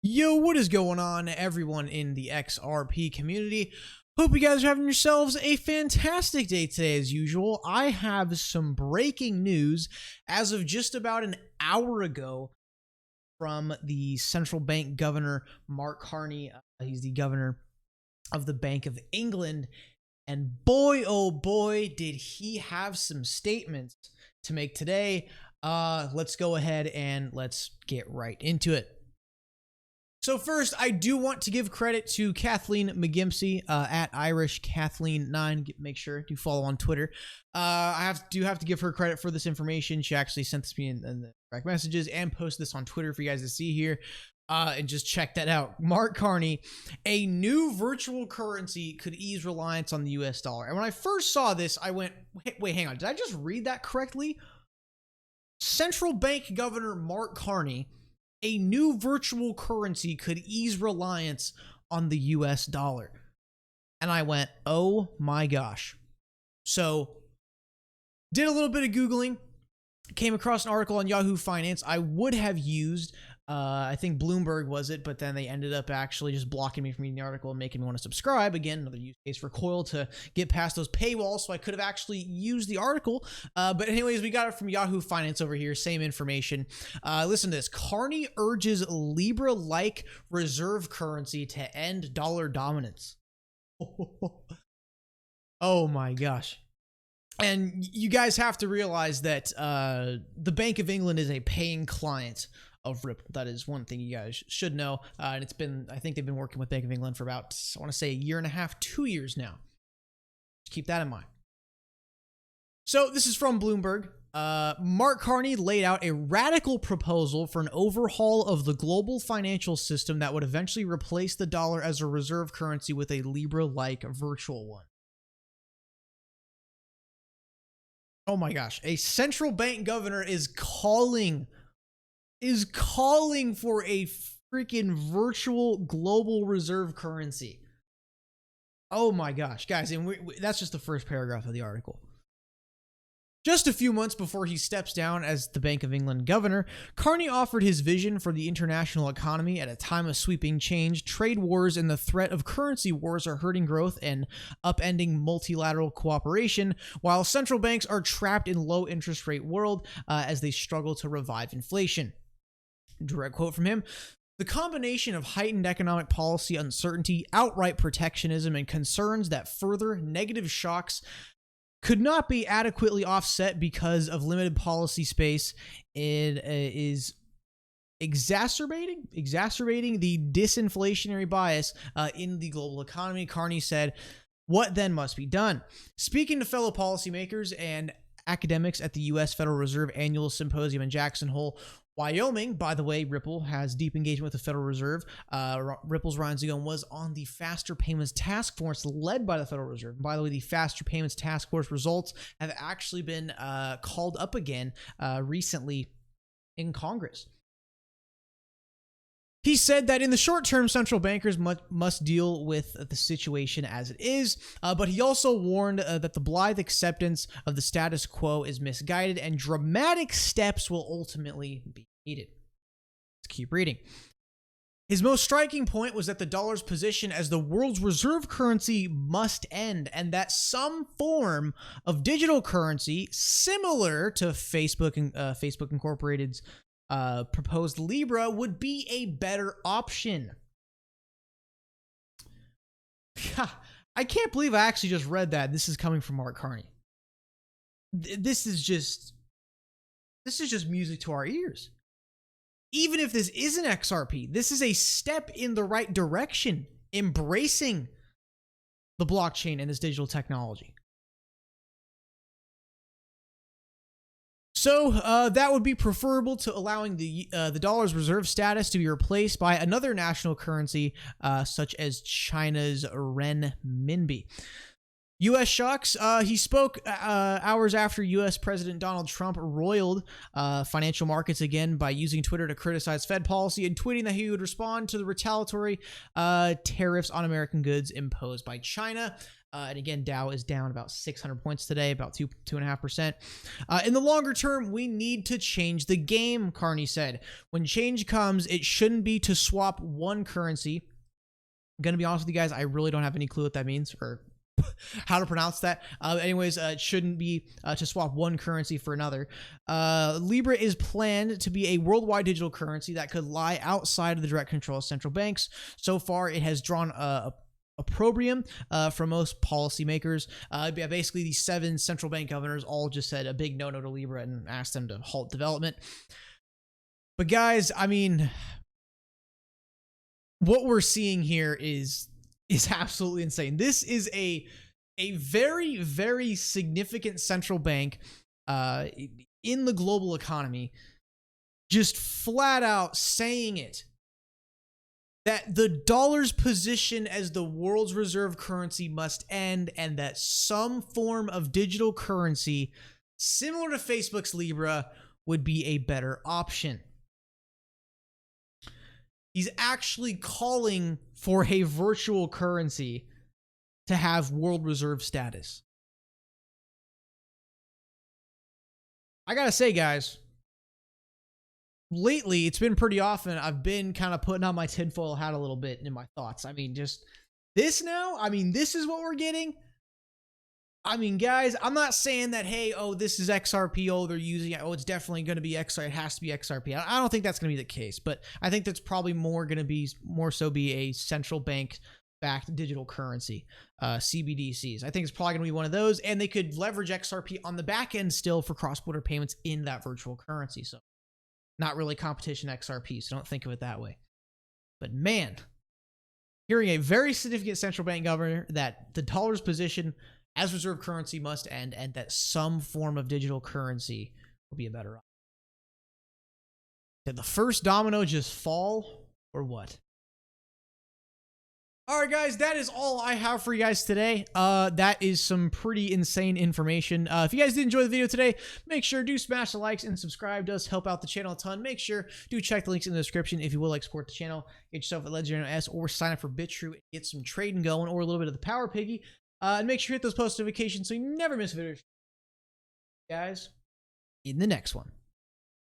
Yo, what is going on, everyone in the XRP community? Hope you guys are having yourselves a fantastic day today as usual. I have some breaking news as of just about an hour ago from the central bank governor, Mark Carney. He's the governor of the Bank of England. And boy, oh boy, did he have some statements to make today. Let's go ahead and let's get right into it. So first, I do want to give credit to Kathleen Magee MC at Irish Kathleen9. Make sure to follow on Twitter. I do have to give her credit for this information. She actually sent this to me in the direct messages and posted this on Twitter for you guys to see here. And just check that out. Mark Carney, a new virtual currency could ease reliance on the US dollar. And when I first saw this, I went, wait, hang on. Did I just read that correctly? Central Bank Governor Mark Carney, a new virtual currency could ease reliance on the US dollar. And I went, oh my gosh. So, did a little bit of Googling, came across an article on Yahoo Finance. I would have used, I think Bloomberg was it, but then they ended up actually just blocking me from reading the article and making me want to subscribe. Again, another use case for Coil to get past those paywalls, so I could have actually used the article. But anyways, we got it from Yahoo Finance over here, same information. Listen to this. Carney urges Libra-like reserve currency to end dollar dominance. Oh my gosh. And you guys have to realize that the Bank of England is a paying client of Ripple. That is one thing you guys should know. And it's been, I think they've been working with Bank of England for about, I want to say, a year and a half, 2 years now. Just keep that in mind. So this is from Bloomberg. Mark Carney laid out a radical proposal for an overhaul of the global financial system that would eventually replace the dollar as a reserve currency with a Libra-like virtual one. Oh my gosh, a central bank governor is calling for a freaking virtual global reserve currency. Oh my gosh, guys, and that's just the first paragraph of the article. Just a few months before he steps down as the Bank of England governor, Carney offered his vision for the international economy at a time of sweeping change. Trade wars and the threat of currency wars are hurting growth and upending multilateral cooperation, while central banks are trapped in low interest rate world as they struggle to revive inflation. Direct quote from him. The combination of heightened economic policy uncertainty, outright protectionism, and concerns that further negative shocks could not be adequately offset because of limited policy space. It is exacerbating the disinflationary bias in the global economy. Carney said, what then must be done? Speaking to fellow policymakers and academics at the U.S. Federal Reserve Annual Symposium in Jackson Hole, Wyoming. By the way, Ripple has deep engagement with the Federal Reserve. Ripple's Ryan Zagone was on the Faster Payments Task Force led by the Federal Reserve. And by the way, the Faster Payments Task Force results have actually been called up again recently in Congress. He said that in the short term, central bankers must deal with the situation as it is, but he also warned that the blithe acceptance of the status quo is misguided and dramatic steps will ultimately be needed. Let's keep reading. His most striking point was that the dollar's position as the world's reserve currency must end, and that some form of digital currency similar to Facebook Incorporated's proposed Libra would be a better option. I can't believe I actually just read that. This is coming from Mark Carney. This is just music to our ears. Even if this isn't XRP, this is a step in the right direction, embracing the blockchain and this digital technology. So that would be preferable to allowing the dollar's reserve status to be replaced by another national currency, such as China's renminbi. U.S. shocks. He spoke hours after U.S. President Donald Trump roiled financial markets again by using Twitter to criticize Fed policy and tweeting that he would respond to the retaliatory tariffs on American goods imposed by China. And again, Dow is down about 600 points today, about 2.5%. In the longer term, we need to change the game, Carney said. When change comes, it shouldn't be to swap one currency. I'm going to be honest with you guys, I really don't have any clue what that means or how to pronounce that. Anyways, it shouldn't be to swap one currency for another. Libra is planned to be a worldwide digital currency that could lie outside of the direct control of central banks. So far, it has drawn opprobrium from most policymakers. Basically, these 7 central bank governors all just said a big no-no to Libra and asked them to halt development. But guys, I mean, what we're seeing here is absolutely insane. This is a very, very significant central bank in the global economy, just flat out saying it, that the dollar's position as the world's reserve currency must end, and that some form of digital currency similar to Facebook's Libra would be a better option. He's actually calling for a virtual currency to have world reserve status. I gotta say, guys, lately it's been pretty often I've been kind of putting on my tinfoil hat a little bit in my thoughts. I mean, just this now, I mean, this is what we're getting. I mean, guys, I'm not saying that, hey, oh, this is XRP, oh, they're using it, oh, it's definitely going to be XRP, it has to be XRP. I don't think that's going to be the case, but I think that's probably more so be a central bank backed digital currency, CBDCs. I think it's probably going to be one of those, and they could leverage XRP on the back end still for cross-border payments in that virtual currency. So not really competition XRP, so don't think of it that way. But man, hearing a very significant central bank governor that the dollar's position as reserve currency must end, and that some form of digital currency will be a better option. Did the first domino just fall, or what? All right, guys, that is all I have for you guys today. That is some pretty insane information. If you guys did enjoy the video today, make sure to smash the likes and subscribe. It does help out the channel a ton. Make sure to check the links in the description if you would like to support the channel. Get yourself a Nano S or sign up for BitTrue. Get some trading going, or a little bit of the Power Piggy. And make sure you hit those post notifications so you never miss a video. Guys, in the next one.